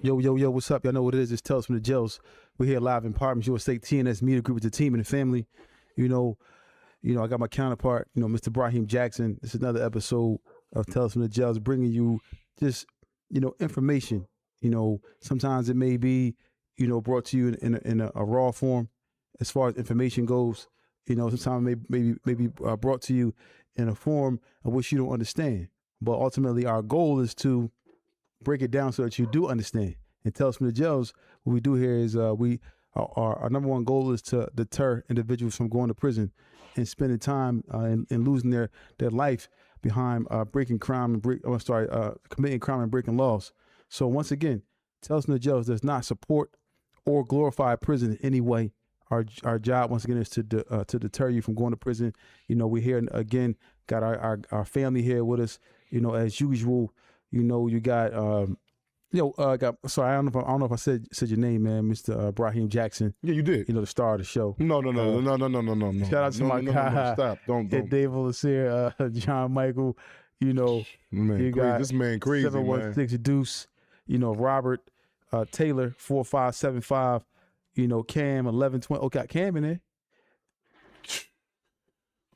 Yo, yo, yo, what's up? Y'all know what it is. It's Tales from the Jails. We're here live in Partners USA TNS Media Group with the team and the family. You know, I got my counterpart, Mr. Braheem Jackson. It's another episode of Tales from the Jails, bringing you just, information. Sometimes it may be, brought to you in a raw form as far as information goes. Sometimes it may be brought to you in a form of which you don't understand. But ultimately, our goal is to break it down so that you do understand. And Tales from the Jails, what we do here is our number one goal is to deter individuals from going to prison and spending time and losing their life behind committing crime and breaking laws. So once again, Tales from the Jails does not support or glorify prison in any way. Our job once again is to deter you from going to prison. We're here again, got our family here with us. As usual. You got sorry, I don't know if I said your name, man, Mr. Braheem Jackson. Yeah, you did. The star of the show. No. Shout out to my guy. Stop. Don't. Dave Olaseer, John Michael. Man, you got this man crazy, 716 Deuce. Robert Taylor 4575. Cam 1120. Oh, got Cam in there.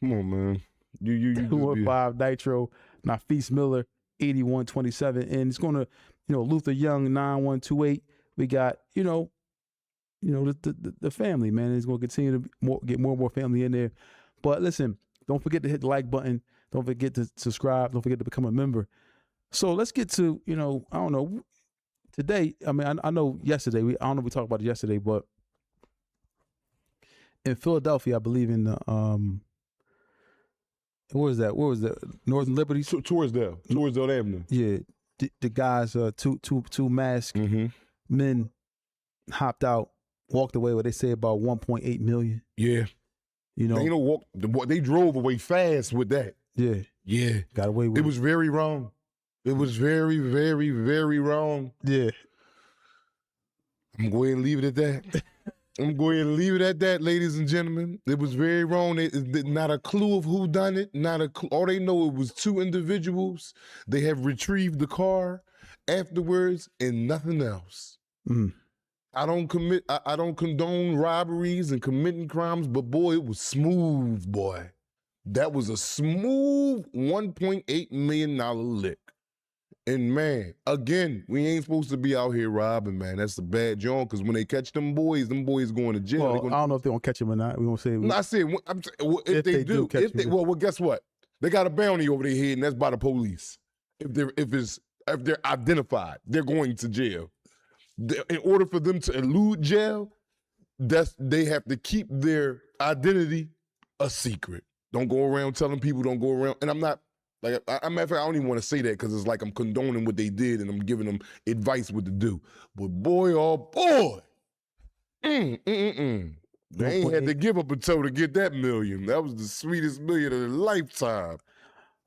Come on, man. You 215 Nitro. Nafis Miller 8127, and it's gonna, Luther Young 9128. We got, the family, man. It's gonna continue to get more and more family in there. But listen, don't forget to hit the like button. Don't forget to subscribe. Don't forget to become a member. So let's get to, I don't know, today. I mean, I know yesterday. I don't know if we talked about it yesterday, but in Philadelphia, I believe in the What was that? Northern Liberty? Torresdale Avenue. Yeah, the guys, two masked men hopped out, walked away. What they say about 1.8 million. Yeah, they drove away fast with that. Yeah, got away with it. It was very wrong. It was very, very, very wrong. Yeah, I'm going to leave it at that. I'm going to leave it at that, ladies and gentlemen. It was very wrong. Not a clue of who done it. All they know it was two individuals. They have retrieved the car afterwards and nothing else. I don't condone robberies and committing crimes, but boy, it was smooth, boy. That was a smooth $1.8 million lick. And man, again, we ain't supposed to be out here robbing, man. That's a bad joint, because when they catch them boys going to jail. Well, I don't know if they gonna catch them or not. We gonna say. No, I said, if they do, well, guess what? They got a bounty over their head, and that's by the police. If they're identified, they're going to jail. In order for them to elude jail, they have to keep their identity a secret. Don't go around telling people. Don't go around, and I'm not. Like, matter of fact, I don't even want to say that, because it's like I'm condoning what they did and I'm giving them advice what to do. But boy, oh boy, they ain't had to give up a toe to get that million. That was the sweetest million of their lifetime.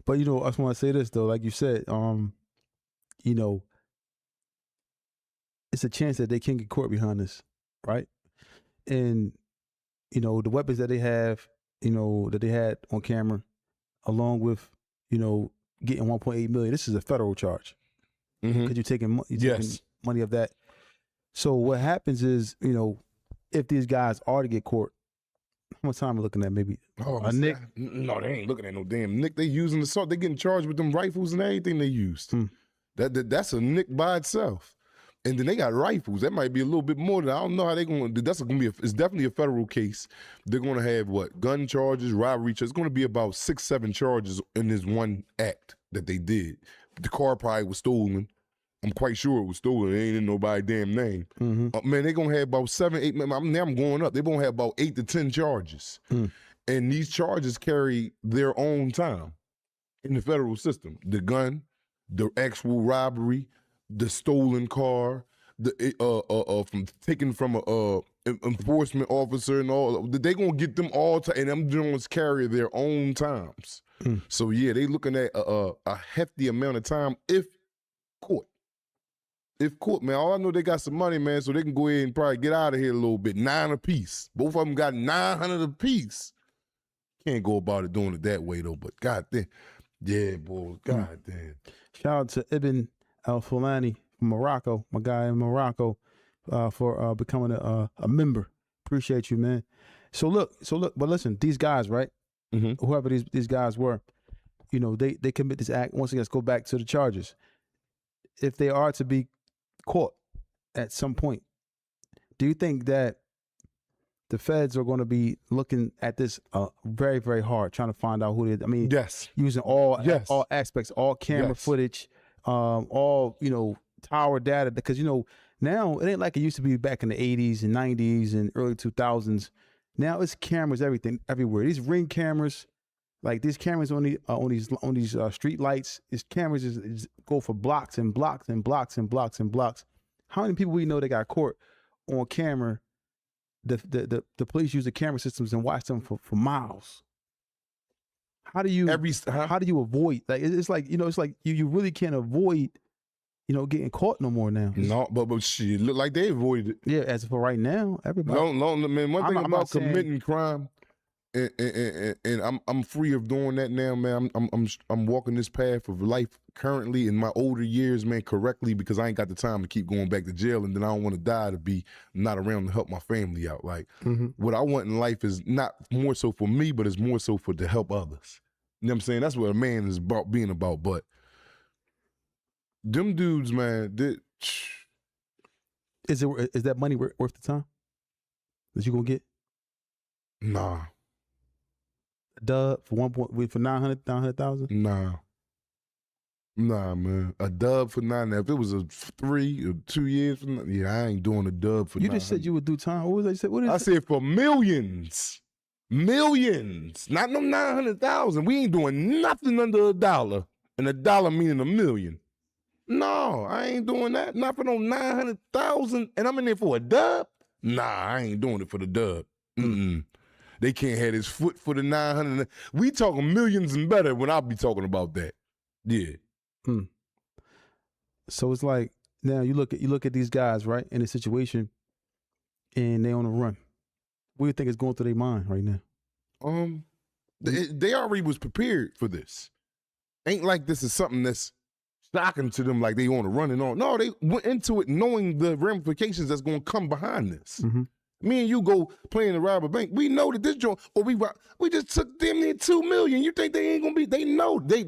But I just want to say this though, like you said, it's a chance that they can get caught behind this, right? And the weapons that they have, that they had on camera, along with getting 1.8 million. This is a federal charge. Because you're taking money of that. So what happens is, if these guys are to get caught, how much time are we looking at? Maybe a nick? No, they ain't looking at no damn nick. They using assault. They getting charged with them rifles and everything they used. That's a nick by itself. And then they got rifles. That might be a little bit more. I don't know how they're going to. That's going to be. It's definitely a federal case. They're going to have what? Gun charges, robbery charges. It's going to be about 6-7 charges in this one act that they did. The car probably was stolen. I'm quite sure it was stolen. It ain't in nobody's damn name. Man, they're going to have about 7-8. Now I'm going up. They're going to have about 8 to 10 charges. And these charges carry their own time in the federal system. The gun, the actual robbery, the stolen car, from taken from a enforcement officer and all. They gonna get them all, and them joints carry their own times. So yeah, they looking at a hefty amount of time if caught. If caught, man. All I know, they got some money, man, so they can go ahead and probably get out of here a little bit. 9 apiece. Both of them got 900 apiece. Can't go about it doing it that way though. But God damn, yeah, boy, God damn. Shout out to Ibn Al-Fulani from Morocco, my guy in Morocco, for becoming a member. Appreciate you, man. So look, but listen, these guys, right? Mm-hmm. Whoever these guys were, they commit this act. Once again, let's go back to the charges. If they are to be caught at some point, do you think that the feds are going to be looking at this very, very hard, trying to find out who they? I mean, Yes. using all Yes. aspects, all camera Yes. footage, all tower data, because now it ain't like it used to be back in the 80s and 90s and early 2000s. Now it's cameras, everything, everywhere. These Ring cameras, like these cameras on these street lights, these cameras is go for blocks and blocks and blocks and blocks and blocks. How many people we know they got caught on camera? The police use the camera systems and watch them for miles. How do you avoid, like, it's like it's like you really can't avoid getting caught no more now. No, but shit, look like they avoided it. Yeah, as for right now, everybody. No, man. One thing I'm about not saying- committing crime, and I'm free of doing that now, man. I'm walking this path of life currently in my older years, man, correctly, because I ain't got the time to keep going back to jail, and then I don't want to die to be not around to help my family out. Like what I want in life is not more so for me, but it's more so for to help others. You know what I'm saying? That's what a man is about being about. But them dudes, man, is that money worth the time that you gonna get? Nah. A dub for 900,000? Nah, man. A dub for 9. If it was a 3 or 2 years from now, yeah, I ain't doing a dub for. You just said you would do time. What was that? You said, what is I said for millions. Not no 900,000. We ain't doing nothing under $1, and $1 meaning $1 million. No, I ain't doing that. Not for no 900,000, and I'm in there for a dub. Nah, I ain't doing it for the dub. They can't have his foot for the 900. We talking millions and better when I'll be talking about that. Yeah. So it's like now you look at these guys, right, in a situation, and they on a run. What do you think is going through their mind right now? They already was prepared for this. Ain't like this is something that's shocking to them, like they on a run and on. No, they went into it knowing the ramifications that's going to come behind this. Me and you go playing to rob a bank. We know that this joint, or we just took them near $2 million. You think they ain't gonna be? They know they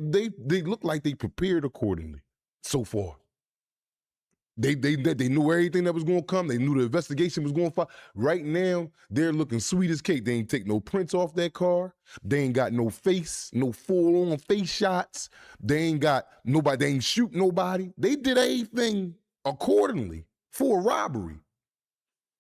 look like they prepared accordingly. So far, they knew everything that was gonna come. They knew the investigation was gonna fall. Right now, they're looking sweet as cake. They ain't take no prints off that car. They ain't got no full on face shots. They ain't got nobody. They ain't shoot nobody. They did everything accordingly for a robbery.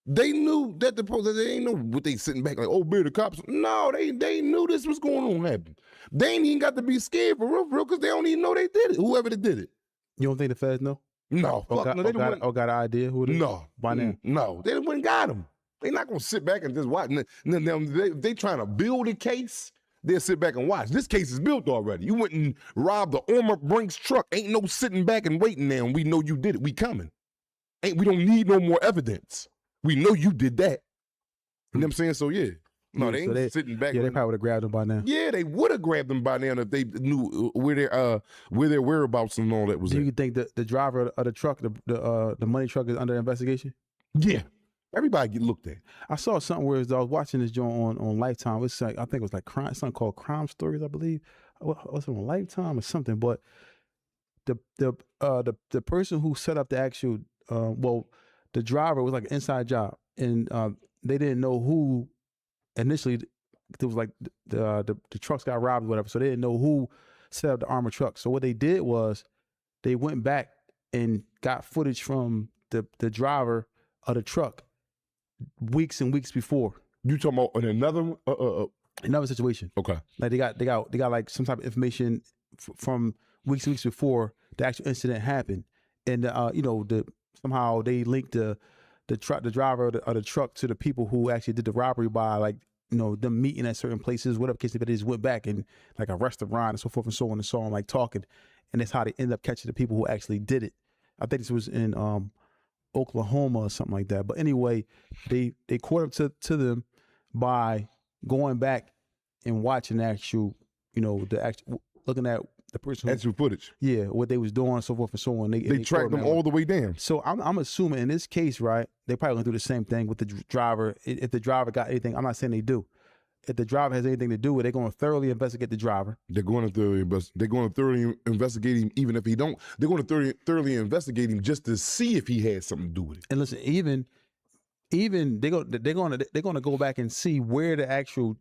They knew that they ain't know what they sitting back like, oh, bear the cops. No, they knew this was going on happen. They ain't even got to be scared for real, because they don't even know they did it, whoever they did it. You don't think the feds know? No. Got an idea who it is? No. By now? No. They went and got them. They not going to sit back and just watch. They trying to build a case, they'll sit back and watch. This case is built already. You went and robbed the Armor Brinks truck. Ain't no sitting back and waiting there, and we know you did it. We coming. We don't need no more evidence. We know you did that. You know what I'm saying? So, yeah. No, they ain't sitting back. Yeah, they probably would have grabbed them by now. Yeah, they would have grabbed them by now if they knew where their whereabouts and all that was. Do you think the driver of the truck, the money truck, is under investigation? Yeah. Everybody get looked at. I saw something where I was watching this joint on Lifetime. It's like, I think it was like something called Crime Stories, I believe. Was it on Lifetime or something? But the person who set up the actual the driver was like an inside job, and they didn't know who initially. It was like the trucks got robbed or whatever, so they didn't know who set up the armored truck. So what they did was they went back and got footage from the driver of the truck weeks and weeks before. You talking about in another situation? Okay, like they got like some type of information from weeks and weeks before the actual incident happened, and somehow they linked the driver of the truck to the people who actually did the robbery by like them meeting at certain places, whatever case, but they just went back and like a restaurant and so forth and so on and so on, like talking, and that's how they ended up catching the people who actually did it. I think this was in Oklahoma or something like that. But anyway, they caught up to them by going back and watching the actual, looking at the person who, Actual footage. yeah, what they was doing, so forth and so on. They tracked them all the way down. So I'm assuming in this case, right, they probably gonna do the same thing with the driver. If the driver got anything, I'm not saying they do. If the driver has anything to do with it, they're going to thoroughly investigate the driver. They're going to thoroughly investigate him, even if he don't. They're going to thoroughly investigate him just to see if he had something to do with it. And listen, even they're going to go back and see where the actual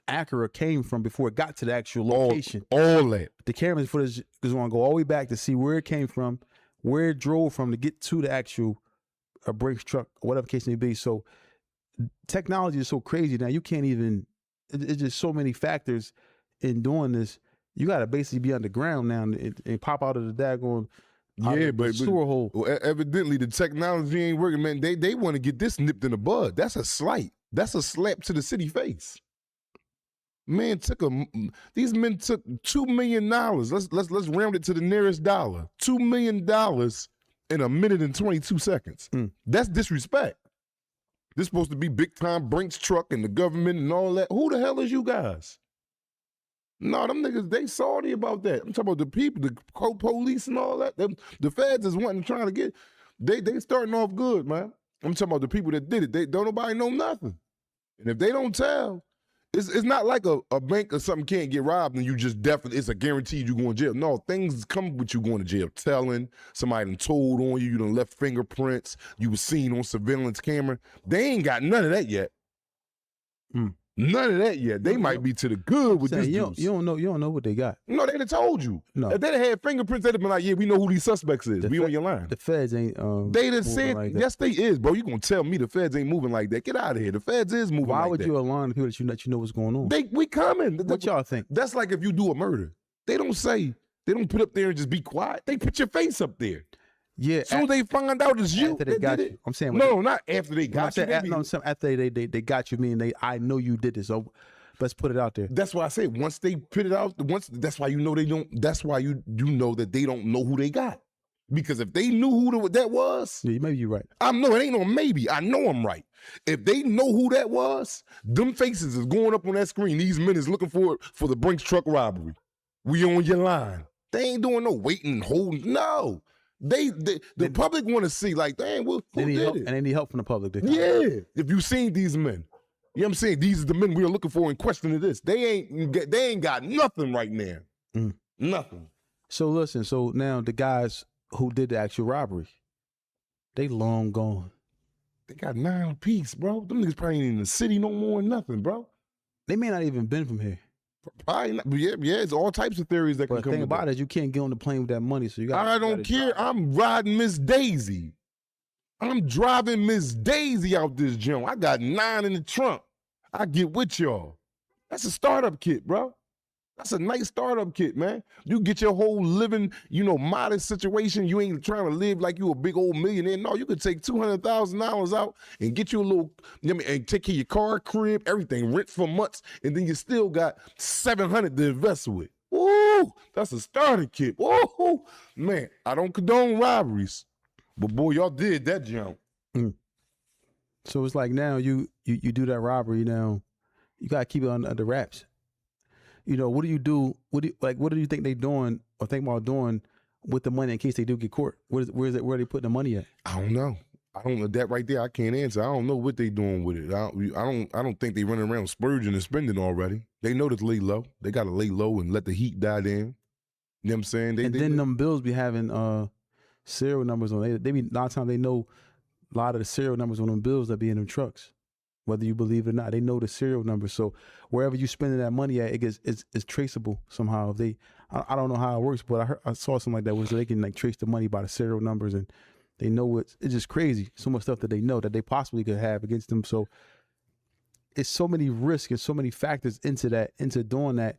Acura came from before it got to the actual location. All that. The camera footage is going to go all the way back to see where it came from, where it drove from to get to the actual Brinks truck, or whatever case may be. So technology is so crazy now, you can't even, it's just so many factors in doing this. You got to basically be underground now and pop out of the daggone sewer hole. Well, evidently the technology ain't working, man. They want to get this nipped in the bud. That's a slight. That's a slap to the city face. These men took $2 million. Let's round it to the nearest dollar. $2 million in a minute and 22 seconds. That's disrespect. This supposed to be big time Brinks truck and the government and all that. Who the hell is you guys? No, them niggas, they salty about that. I'm talking about the people, the police and all that. The feds is trying to get, they starting off good, man. I'm talking about the people that did it. They don't nobody know nothing. And if they don't tell, it's not like a bank or something can't get robbed and you just definitely, it's a guarantee you going to jail. No, things come with you going to jail. Telling, somebody done told on you, you done left fingerprints, you was seen on surveillance camera. They ain't got none of that yet. None of that yet. They might be to the good with this you don't know what they got. No, they'd have told you. No. If they'd have had fingerprints, they'd have been like, yeah, we know who these suspects is. We on your line. The feds ain't They'd have said, like yes, they is, bro. You gonna tell me the feds ain't moving like that. Get out of here. The feds is moving like that. Why would you alarm the people that you know what's going on? We coming. What y'all think? That's like if you do a murder. They don't put up there and just be quiet. They put your face up there. Yeah. So they find out it's you. After they got you. I'm saying. No, not after they got you. After they got you, meaning I know you did this. So let's put it out there. That's why I say once they put it out, that's why you know they don't. That's why you know that they don't know who they got. Because if they knew who that was, yeah, maybe you're right. I know it ain't no maybe. I know I'm right. If they know who that was, them faces is going up on that screen. These men is looking for the Brinks truck robbery. We on your line. They ain't doing no waiting and holding. No. The public want to see, like, dang, who did it? And they need help from the public. Yeah. If you seen these men, you know what I'm saying? These are the men we are looking for in question of this. They ain't got nothing right now. Nothing. So listen, so now the guys who did the actual robbery, they long gone. They got 9 apiece, bro. Them niggas probably ain't in the city no more or nothing, bro. They may not even been from here. Probably not. Yeah, it's all types of theories that can come. But the thing about it is you can't get on the plane with that money, so you got. I don't care. I'm riding Miss Daisy. I'm driving Miss Daisy out this joint. I got 9 in the trunk. I get with y'all. That's a startup kit, bro. That's a nice startup kit, man. You get your whole living, modest situation. You ain't trying to live like you a big old millionaire. No, you could take $200,000 out and get you a little, and take care of your car, crib, everything, rent for months, and then you still got $700 to invest with. Woo! That's a starter kit. Woo! Man, I don't condone robberies, but boy, y'all did that jump. So it's like now you do that robbery. Now you gotta keep it under wraps. What do you do? What do you think they doing or think about doing with the money in case they do get caught? Where are they putting the money at? I don't know. I don't know that right there. I can't answer. I don't know what they doing with it. I don't think they running around splurging and spending already. They know to lay low. They got to lay low and let the heat die down. You know what I'm saying? Then them bills be having serial numbers on. They be a lot of times they know a lot of the serial numbers on them bills that be in them trucks. Whether you believe it or not, they know the serial number. So wherever you spending that money at, it's traceable somehow. If I don't know how it works, but I saw something like that where they can like trace the money by the serial numbers, and they know it's just crazy. So much stuff that they know that they possibly could have against them. So it's so many risks and so many factors into doing that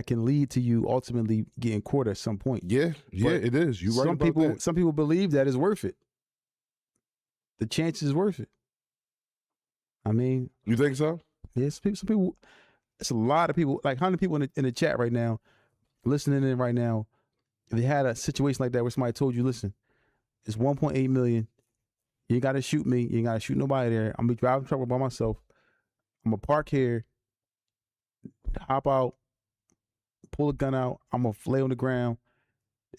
can lead to you ultimately getting caught at some point. Yeah, it is. You right about that. Some people believe that it's worth it. The chance is worth it. I mean, you think so? Yes, some people. It's a lot of people, like 100 people in the chat right now, listening in right now. If they had a situation like that where somebody told you, listen, it's 1.8 million. You ain't got to shoot me. You ain't got to shoot nobody there. I'm gonna be driving truck by myself. I'm gonna park here, hop out, pull a gun out. I'm gonna lay on the ground.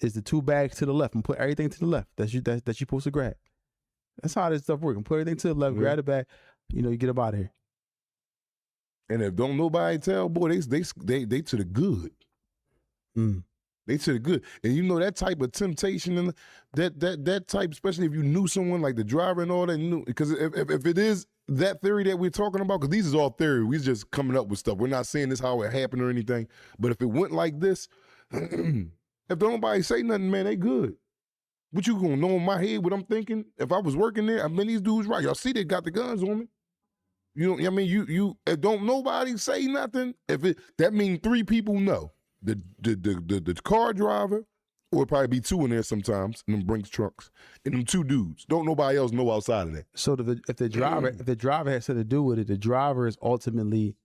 Is the 2 bags to the left? I'm gonna put everything to the left. That you supposed to grab. That's how this stuff works. Put everything to the left. Grab the bag. You get up out of here. And if don't nobody tell, boy, they to the good. They to the good. And that type of temptation and that type, especially if you knew someone like the driver and all that, because if it is that theory that we're talking about, because these is all theory, we're just coming up with stuff. We're not saying this how it happened or anything. But if it went like this, if don't nobody say nothing, man, they good. What you gonna know in my head what I'm thinking? If I was working there, I mean these dudes right. Y'all see they got the guns on me. I mean, you if don't nobody say nothing, that means 3 people know. The car driver, or it'll probably be 2 in there sometimes, in them Brinks trucks, and them 2 dudes. Don't nobody else know outside of that. So if the driver has something to do with it, the driver is ultimately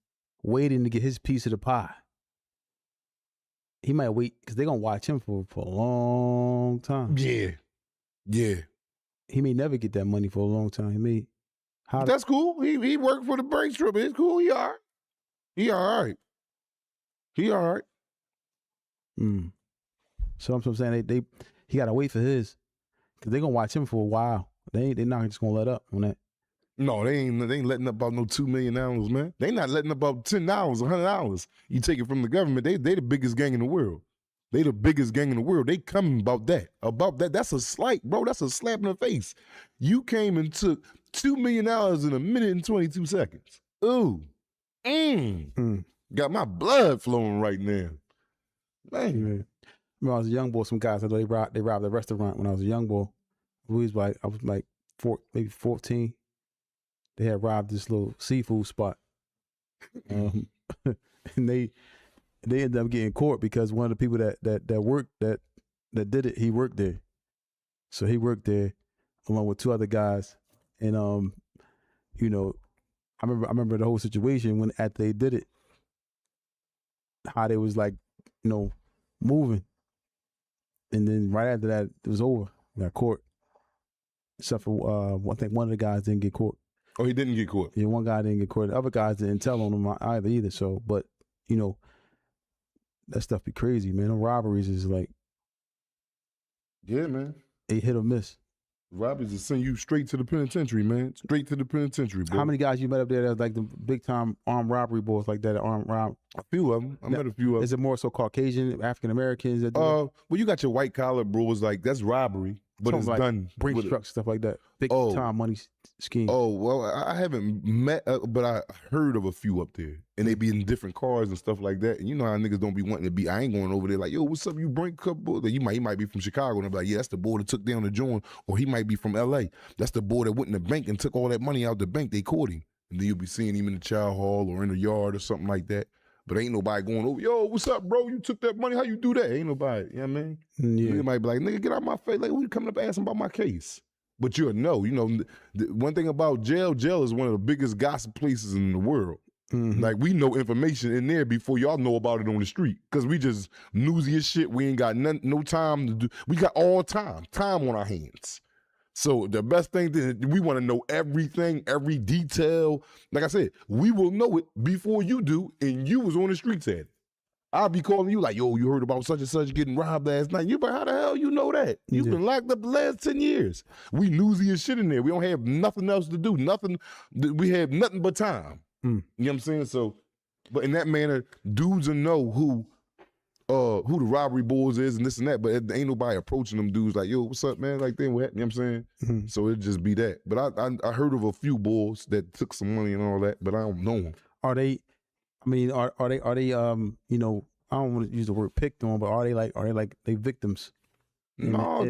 waiting to get his piece of the pie. He might wait because they're gonna watch him for a long time. Yeah. He may never get that money for a long time. That's cool. He worked for the Brinks truck. It's cool. He all right. So I'm saying he gotta wait for his, because they're gonna watch him for a while. They're not just gonna let up on that. No, they ain't letting up about no $2 million, man. They not letting up about $10, $100. You take it from the government, they the biggest gang in the world. They the biggest gang in the world. They coming about that. That's a slight, bro. That's a slap in the face. You came and took $2 million in a minute and 22 seconds. Ooh. Got my blood flowing right now. Man. When I was a young boy, some guys, I know they robbed a restaurant when I was a young boy. I was like maybe 14. They had robbed this little seafood spot. And they ended up getting caught because one of the people that worked that did it, he worked there. So he worked there along with 2 other guys. And I remember the whole situation when after they did it, how they was like, moving. And then right after that, it was over. Got caught. Except for I think one of the guys didn't get caught. Oh, he didn't get caught? Yeah, one guy didn't get caught. The other guys didn't tell on him either. So, but, that stuff be crazy, man. Them robberies is like... Yeah, man. A hit or miss. Robberies will send you straight to the penitentiary, man. Straight to the penitentiary, bro. How many guys you met up there that was like the big-time armed robbery boys like that, armed rob? A few of them. I met a few of them. Is it more so Caucasian, African-Americans? Well, you got your white-collar bros, like, that's robbery. But it's like done. Brinks trucks, stuff like that. Big time money scheme. Oh, well, I haven't met, but I heard of a few up there. And they be in different cars and stuff like that. And you know how niggas don't be wanting to be, I ain't going over there like, yo, what's up, you Brink couple? He might be from Chicago. And I'm like, yeah, that's the boy that took down the joint. Or he might be from LA. That's the boy that went in the bank and took all that money out the bank. They caught him. And then you'll be seeing him in the child hall or in the yard or something like that. But ain't nobody going over, yo, what's up, bro? You took that money. How you do that? Ain't nobody, you know what I mean? Yeah. Nigga might be like, nigga, get out my face. Like, who you coming up asking about my case? But you'll know, one thing about jail is one of the biggest gossip places in the world. Mm-hmm. Like, we know information in there before y'all know about it on the street. Because we just newsy as shit. We ain't got no time to do. We got all time on our hands. So the best thing, we want to know everything, every detail. Like I said, we will know it before you do, and you was on the streets at it. I'll be calling you like, yo, you heard about such and such getting robbed last night. You but how the hell you know that? You've been locked up the last 10 years. We newsy as shit in there. We don't have nothing else to do. We have nothing but time. You know what I'm saying? So, but in that manner, dudes will know who the robbery boys is and this and that, but ain't nobody approaching them dudes like, yo, what's up, man? Like, then what? You know what I'm saying? So it'd just be that. But I heard of a few boys that took some money and all that, but I don't know them. Are they I don't want to use the word picked on, but are they victims? How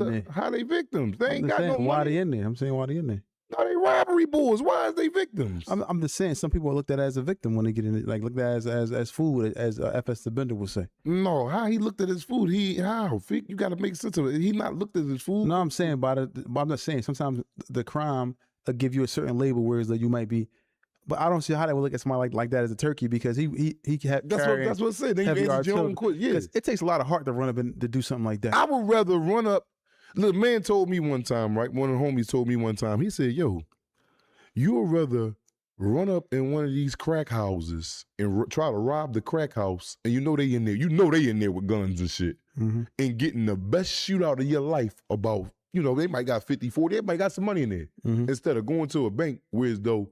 they victims? They ain't got no money. Why they in there? I'm saying why they in there. No, they robbery boys. Why is they victims? I'm just saying some people are looked at as a victim when they get in it, like looked at as food, as F.S. the Bender would say. No, how he looked at his food? You got to make sense of it. He not looked at his food. No, I'm saying, but I'm not saying sometimes the crime will give you a certain label, whereas that you might be. But I don't see how they would look at somebody like that as a turkey because he had. That's what I said. Then you answered your own question. Yeah, it takes a lot of heart to run up and to do something like that. I would rather run up. Look, man told me one time, right? One of the homies told me one time. He said, "Yo, you would rather run up in one of these crack houses and try to rob the crack house, and you know they in there. You know they in there with guns and shit, and getting the best shootout of your life about, you know, they might got 50, 40, they might got some money in there. Instead of going to a bank where as though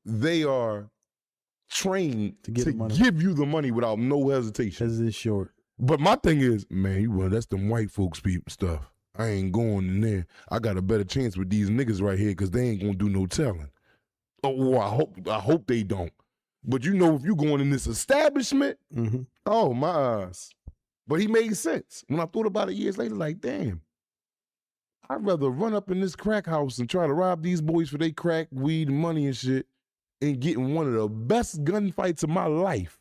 they are trained to give you the money without no hesitation. As it's short. But my thing is, man, that's them white folks people stuff. I ain't going in there. I got a better chance with these niggas right here because they ain't gonna do no telling. Oh, I hope they don't. But you know, if you going in this establishment, oh my eyes. But he made sense. When I thought about it years later, like, damn, I'd rather run up in this crack house and try to rob these boys for their crack, weed, money and shit, and getting one of the best gunfights of my life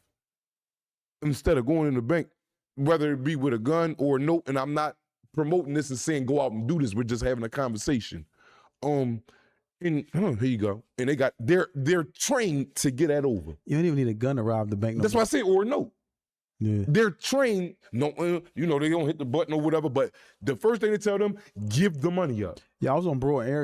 instead of going in the bank, whether it be with a gun or a note. And I'm not promoting this and saying go out and do this. We're just having a conversation. And here you go. And they're trained to get that over. You don't even need a gun to rob the bank. That's why I say or a note. Yeah. They're trained. No, you know, they don't hit the button or whatever. But the first thing they tell them, give the money up. Yeah, I was on Broad area.